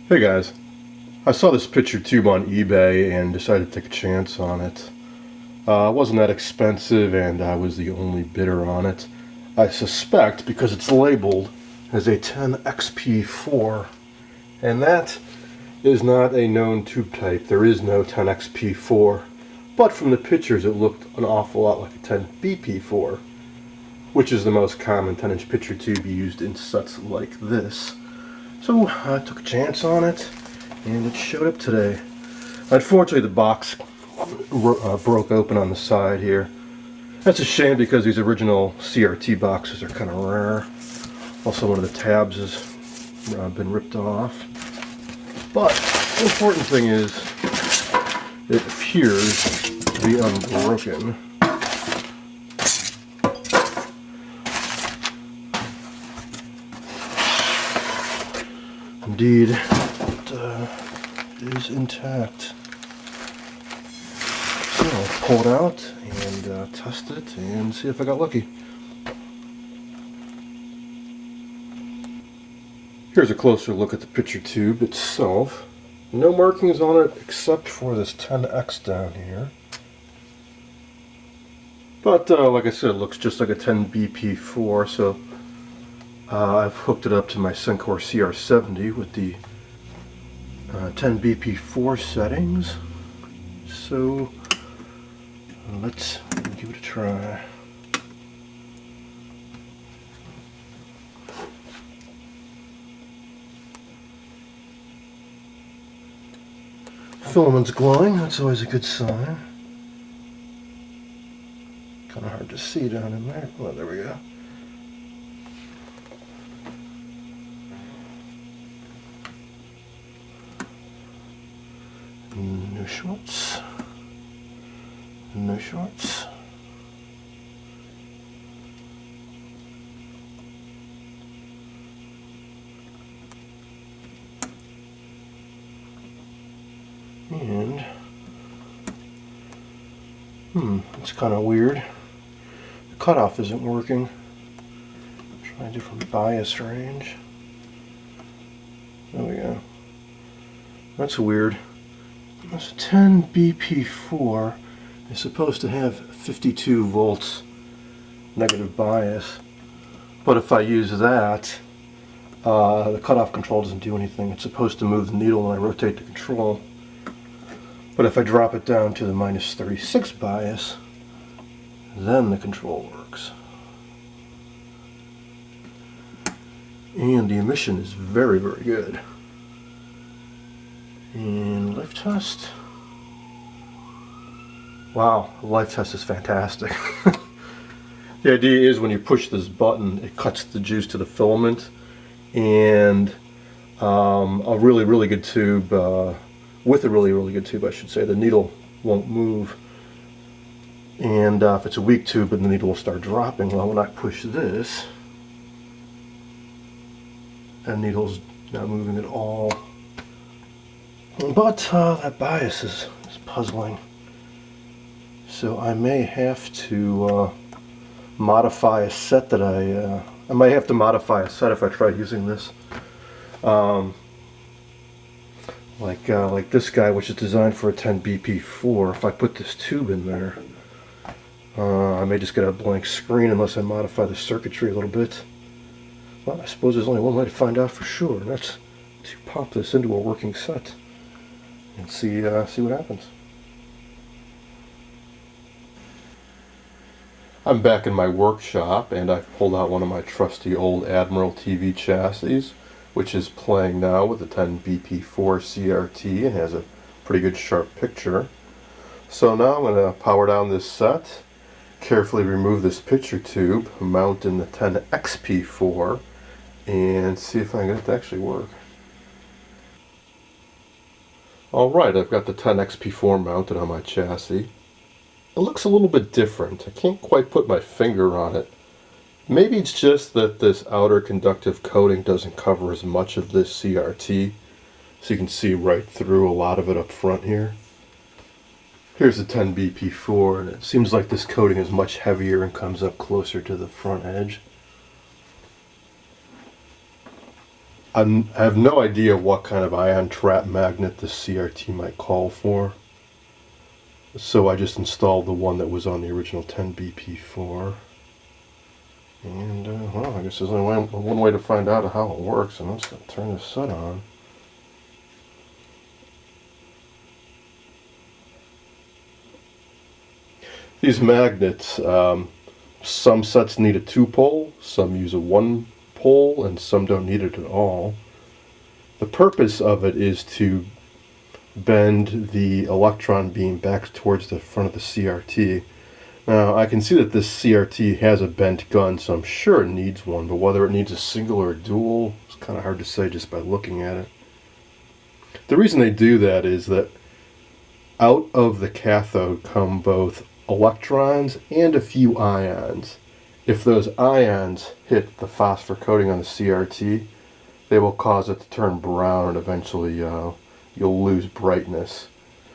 Hey guys, I saw this picture tube on eBay and decided to take a chance on it. It wasn't that expensive and I was the only bidder on it. I suspect because it's labeled as a 10XP4, and that is not a known tube type. There is no 10XP4, but from the pictures it looked an awful lot like a 10BP4, which is the most common 10-inch picture tube used in sets like this. So I took a chance on it, and it showed up today. Unfortunately, the box broke open on the side here. That's a shame because these original CRT boxes are kind of rare. Also, one of the tabs has been ripped off. But the important thing is it appears to be unbroken. Indeed, it is intact. So I'll pull it out and test it and see if I got lucky. Here's a closer look at the picture tube itself. No markings on it except for this 10X down here. But like I said, it looks just like a 10BP4, so I've hooked it up to my Sencor CR70 with the 10BP4 settings. So let's give it a try. Filament's glowing, that's always a good sign. Kind of hard to see down in there. Oh, there we go. No shorts. No shorts. And it's kind of weird. The cutoff isn't working. Try a different bias range. There we go. That's weird. This 10BP4 is supposed to have 52 volts negative bias, but if I use that, the cutoff control doesn't do anything. It's supposed to move the needle when I rotate the control, but if I drop it down to the minus 36 bias, then the control works. And the emission is very, very good. And life test. Wow, the life test is fantastic. The idea is when you push this button, it cuts the juice to the filament, and a really, really good tube, with a really, really good tube, I should say, the needle won't move. And if it's a weak tube, then the needle will start dropping. Well, when I push this, that needle's not moving at all. But that bias is puzzling. So I may have to modify a set that I might have to modify a set if I try using this. Like this guy, which is designed for a 10BP4. If I put this tube in there, I may just get a blank screen unless I modify the circuitry a little bit. Well, I suppose there's only one way to find out for sure, and that's to pop this into a working set and see what happens. I'm back in my workshop, and I've pulled out one of my trusty old Admiral TV chassis, which is playing now with the 10BP4 CRT and has a pretty good sharp picture. So now I'm going to power down this set, carefully remove this picture tube, mount in the 10XP4, and see if I can get it to actually work. Alright, I've got the 10XP4 mounted on my chassis. It looks a little bit different. I can't quite put my finger on it. Maybe it's just that this outer conductive coating doesn't cover as much of this CRT, so you can see right through a lot of it up front here. Here's the 10BP4, and it seems like this coating is much heavier and comes up closer to the front edge. I have no idea what kind of ion trap magnet this CRT might call for. So I just installed the one that was on the original 10BP4. And, well, I guess there's only one way to find out how it works, and I'm just going to turn this set on. These magnets, some sets need a 2-pole, some use a 1-pole, and some don't need it at all. The purpose of it is to bend the electron beam back towards the front of the CRT. Now, I can see that this CRT has a bent gun, so I'm sure it needs one, but whether it needs a single or a dual, it's kind of hard to say just by looking at it. The reason they do that is that out of the cathode come both electrons and a few ions. If those ions hit the phosphor coating on the CRT, they will cause it to turn brown, and eventually you'll lose brightness.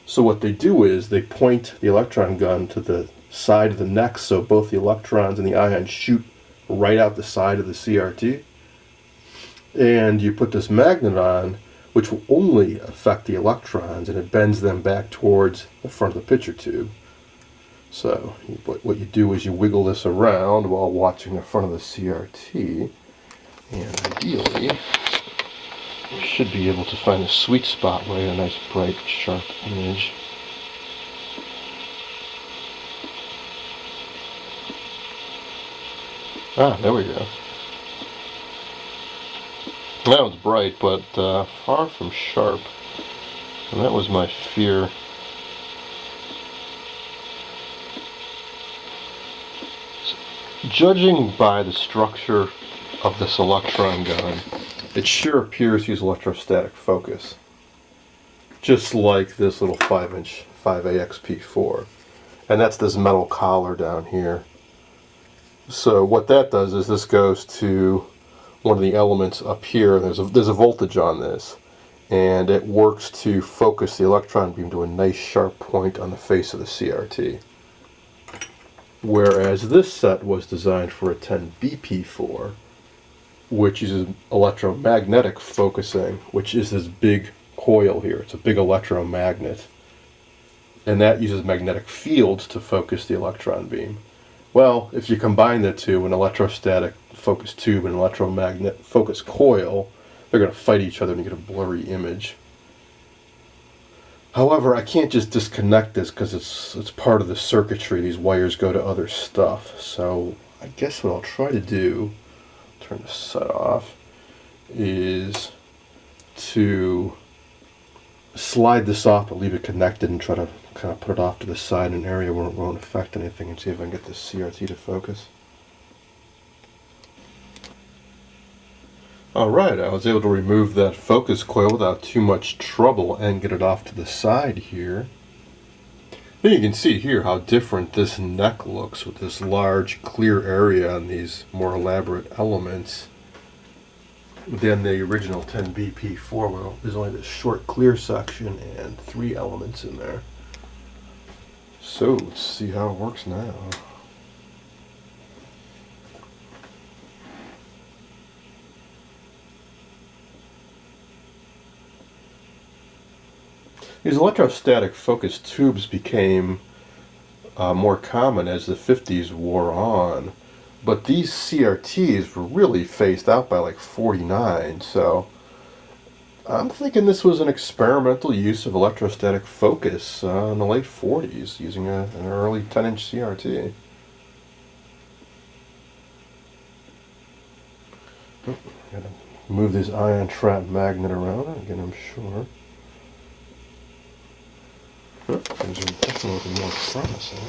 So what they do is they point the electron gun to the side of the neck, so both the electrons and the ions shoot right out the side of the CRT. And you put this magnet on, which will only affect the electrons, and it bends them back towards the front of the picture tube. So what you do is you wiggle this around while watching the front of the CRT, and ideally you should be able to find a sweet spot where you get a nice bright sharp image. Ah, there we go. That one's bright, but far from sharp, and that was my fear. Judging by the structure of this electron gun, it sure appears to use electrostatic focus. Just like this little 5-inch 5AXP4. And that's this metal collar down here. So what that does is this goes to one of the elements up here. There's a voltage on this. And it works to focus the electron beam to a nice sharp point on the face of the CRT. Whereas this set was designed for a 10BP4, which uses electromagnetic focusing, which is this big coil here. It's a big electromagnet. And that uses magnetic fields to focus the electron beam. Well, if you combine the two, an electrostatic focus tube and an electromagnet focus coil, they're going to fight each other and you get a blurry image. However, I can't just disconnect this because it's part of the circuitry. These wires go to other stuff. So I guess what I'll try to do, turn the set off, is to slide this off but leave it connected and try to kind of put it off to the side in an area where it won't affect anything, and see if I can get this CRT to focus. Alright, I was able to remove that focus coil without too much trouble and get it off to the side here. Then you can see here how different this neck looks with this large clear area and these more elaborate elements than the original 10BP4 where there's only this short clear section and 3 elements in there. So let's see how it works now. These electrostatic focus tubes became more common as the 50s wore on, but these CRTs were really phased out by like 49, so I'm thinking this was an experimental use of electrostatic focus in the late 40s using an early 10-inch CRT. Gotta move this ion trap magnet around again, I'm sure. Things are definitely looking more promising.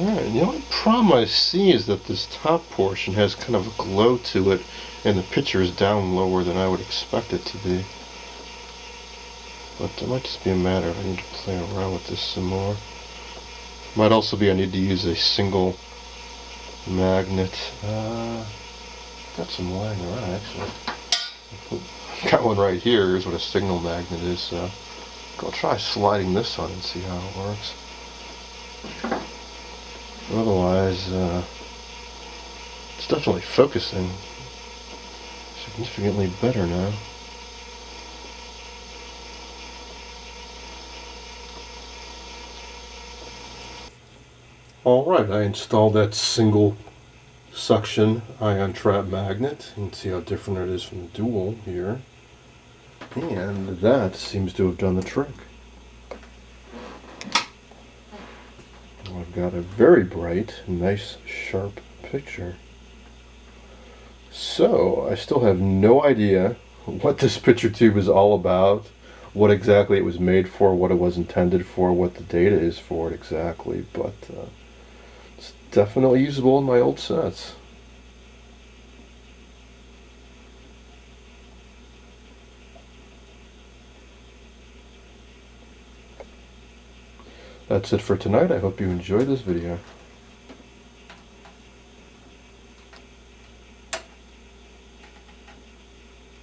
Alright, the only problem I see is that this top portion has kind of a glow to it, and the picture is down lower than I would expect it to be. But it might just be a matter of I need to play around with this some more. Might also be I need to use a single magnet. Got some lying around actually. Got one right here. Here's what a signal magnet is. So I'll try sliding this on and see how it works. Otherwise, it's definitely focusing significantly better now. Alright, I installed that single suction ion trap magnet. You can see how different it is from the dual here. And that seems to have done the trick. I've got a very bright, nice, sharp picture. So, I still have no idea what this picture tube is all about, what exactly it was made for, what it was intended for, what the data is for it exactly, but it's definitely usable in my old sets. That's it for tonight. I hope you enjoyed this video.